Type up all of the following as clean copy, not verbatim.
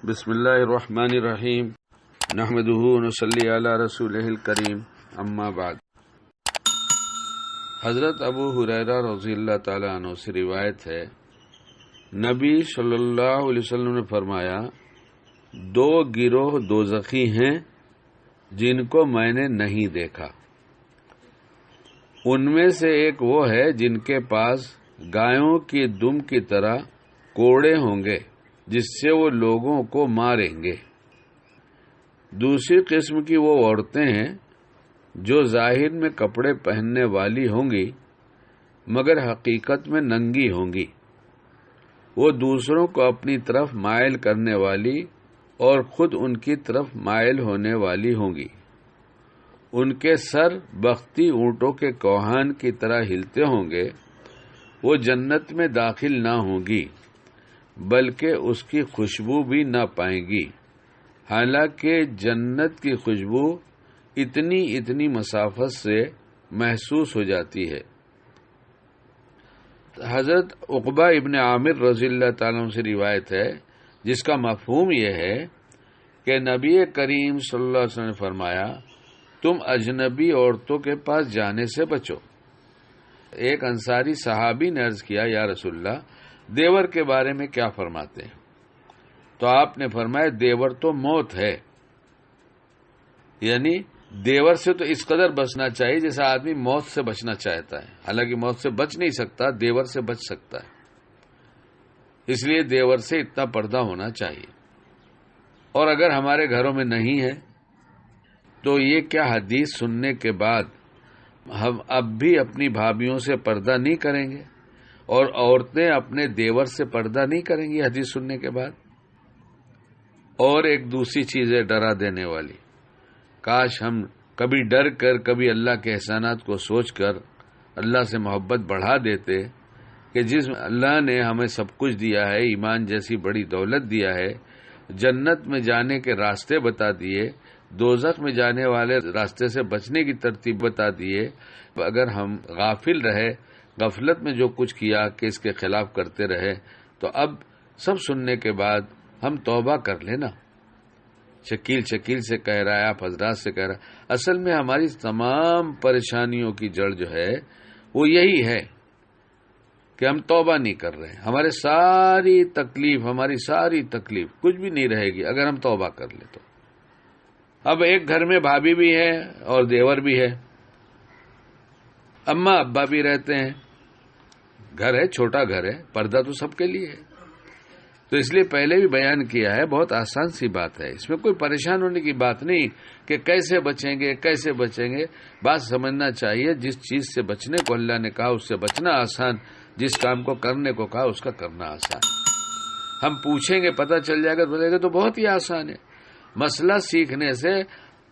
بسم اللہ الرحمن الرحیم نحمدہ ونصلی علی رسولہ الکریم اما بعد۔ حضرت ابو ہریرہ رضی اللہ تعالی عنہ سے روایت ہے، نبی صلی اللہ علیہ وسلم نے فرمایا، دو گروہ دوزخی ہیں جن کو میں نے نہیں دیکھا۔ ان میں سے ایک وہ ہے جن کے پاس گایوں کی دم کی طرح کوڑے ہوں گے جس سے وہ لوگوں کو ماریں گے۔ دوسری قسم کی وہ عورتیں ہیں جو ظاہر میں کپڑے پہننے والی ہوں گی مگر حقیقت میں ننگی ہوں گی۔ وہ دوسروں کو اپنی طرف مائل کرنے والی اور خود ان کی طرف مائل ہونے والی ہوں گی۔ ان کے سر بختی اونٹوں کے کوہان کی طرح ہلتے ہوں گے۔ وہ جنت میں داخل نہ ہوں گی بلکہ اس کی خوشبو بھی نہ پائیں گی، حالانکہ جنت کی خوشبو اتنی مسافت سے محسوس ہو جاتی ہے۔ حضرت عقبہ ابن عامر رضی اللہ تعالیٰ عنہ سے روایت ہے جس کا مفہوم یہ ہے کہ نبی کریم صلی اللہ علیہ وسلم نے فرمایا، تم اجنبی عورتوں کے پاس جانے سے بچو۔ ایک انصاری صحابی نے عرض کیا، یا رسول اللہ، دیور کے بارے میں کیا فرماتے ہیں؟ تو آپ نے فرمایا، دیور تو موت ہے، یعنی دیور سے تو اس قدر بچنا چاہیے جیسا آدمی موت سے بچنا چاہتا ہے، حالانکہ موت سے بچ نہیں سکتا، دیور سے بچ سکتا ہے، اس لیے دیور سے اتنا پردہ ہونا چاہیے۔ اور اگر ہمارے گھروں میں نہیں ہے تو یہ کیا حدیث سننے کے بعد ہم اب بھی اپنی بھابھیوں سے پردہ نہیں کریں گے اور عورتیں اپنے دیور سے پردہ نہیں کریں گی حدیث سننے کے بعد؟ اور ایک دوسری چیز ہے ڈرا دینے والی، کاش ہم کبھی ڈر کر، کبھی اللہ کے احسانات کو سوچ کر اللہ سے محبت بڑھا دیتے کہ جس اللہ نے ہمیں سب کچھ دیا ہے، ایمان جیسی بڑی دولت دیا ہے، جنت میں جانے کے راستے بتا دیے، دوزخ میں جانے والے راستے سے بچنے کی ترتیب بتا دیے، اگر ہم غافل رہے، غفلت میں جو کچھ کیا کہ اس کے خلاف کرتے رہے، تو اب سب سننے کے بعد ہم توبہ کر لینا۔ شکیل سے کہہ رہا ہے، آپ حضرات سے کہہ رہا ہے، اصل میں ہماری تمام پریشانیوں کی جڑ جو ہے وہ یہی ہے کہ ہم توبہ نہیں کر رہے۔ ہماری ساری تکلیف کچھ بھی نہیں رہے گی اگر ہم توبہ کر لیں تو۔ اب ایک گھر میں بھابھی بھی ہے اور دیور بھی ہے، اماں ابا بھی رہتے ہیں، گھر ہے، چھوٹا گھر ہے، پردہ تو سب کے لیے ہے۔ تو اس لیے پہلے بھی بیان کیا ہے، بہت آسان سی بات ہے، اس میں کوئی پریشان ہونے کی بات نہیں کہ کیسے بچیں گے۔ بات سمجھنا چاہیے، جس چیز سے بچنے کو اللہ نے کہا اس سے بچنا آسان، جس کام کو کرنے کو کہا اس کا کرنا آسان۔ ہم پوچھیں گے، پتہ چل جائے گا تو بہت ہی آسان ہے۔ مسئلہ سیکھنے سے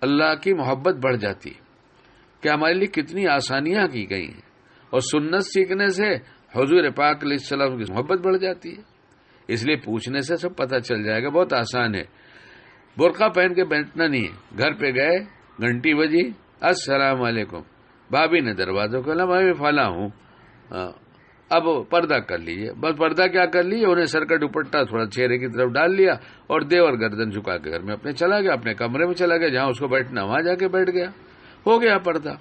اللہ کی محبت بڑھ جاتی ہے کہ ہمارے لیے کتنی آسانیاں کی گئی ہیں، اور سنت سیکھنے سے حضور پاک علیہ السلام کی محبت بڑھ جاتی ہے۔ اس لیے پوچھنے سے سب پتہ چل جائے گا، بہت آسان ہے۔ برقع پہن کے بیٹھنا نہیں ہے، گھر پہ گئے، گھنٹی بجی، السلام علیکم، بھابھی نے دروازہ کھولا، میں بھی فلاں ہوں، اب پردہ کر لیجیے۔ بس پردہ کیا کر لیجیے، انہیں سر کا دوپٹہ تھوڑا چہرے کی طرف ڈال لیا اور دیور گردن جھکا کے گھر میں اپنے چلا گیا، اپنے کمرے میں چلا گیا، جہاں اس کو بیٹھنا وہاں جا کے بیٹھ گیا، ہو گیا پردہ۔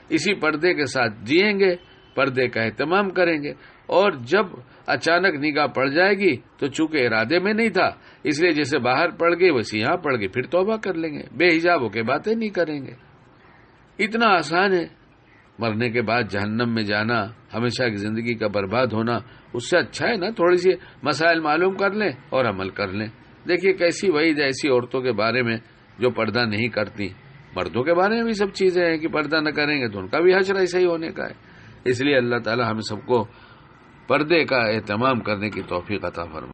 اسی پردے کے ساتھ جئیں گے، پردے کا اہتمام کریں گے، اور جب اچانک نگاہ پڑ جائے گی تو چونکہ ارادے میں نہیں تھا، اس لیے جیسے باہر پڑ گئی ویسے یہاں پڑ گئی، پھر توبہ کر لیں گے، بے حجاب ہو کے باتیں نہیں کریں گے۔ اتنا آسان ہے۔ مرنے کے بعد جہنم میں جانا، ہمیشہ کی زندگی کا برباد ہونا، اس سے اچھا ہے نا تھوڑی سی مسائل معلوم کر لیں اور عمل کر لیں۔ دیکھیے کیسی وعید ہے ایسی عورتوں کے بارے میں جو پردہ نہیں کرتی۔ مردوں کے بارے میں بھی سب چیزیں ہیں کہ پردہ نہ کریں گے تو ان کا بھی حشر ایسا ہی ہونے کا ہے۔ اس لیے اللہ تعالی ہم سب کو پردے کا اہتمام کرنے کی توفیق عطا فرمائے۔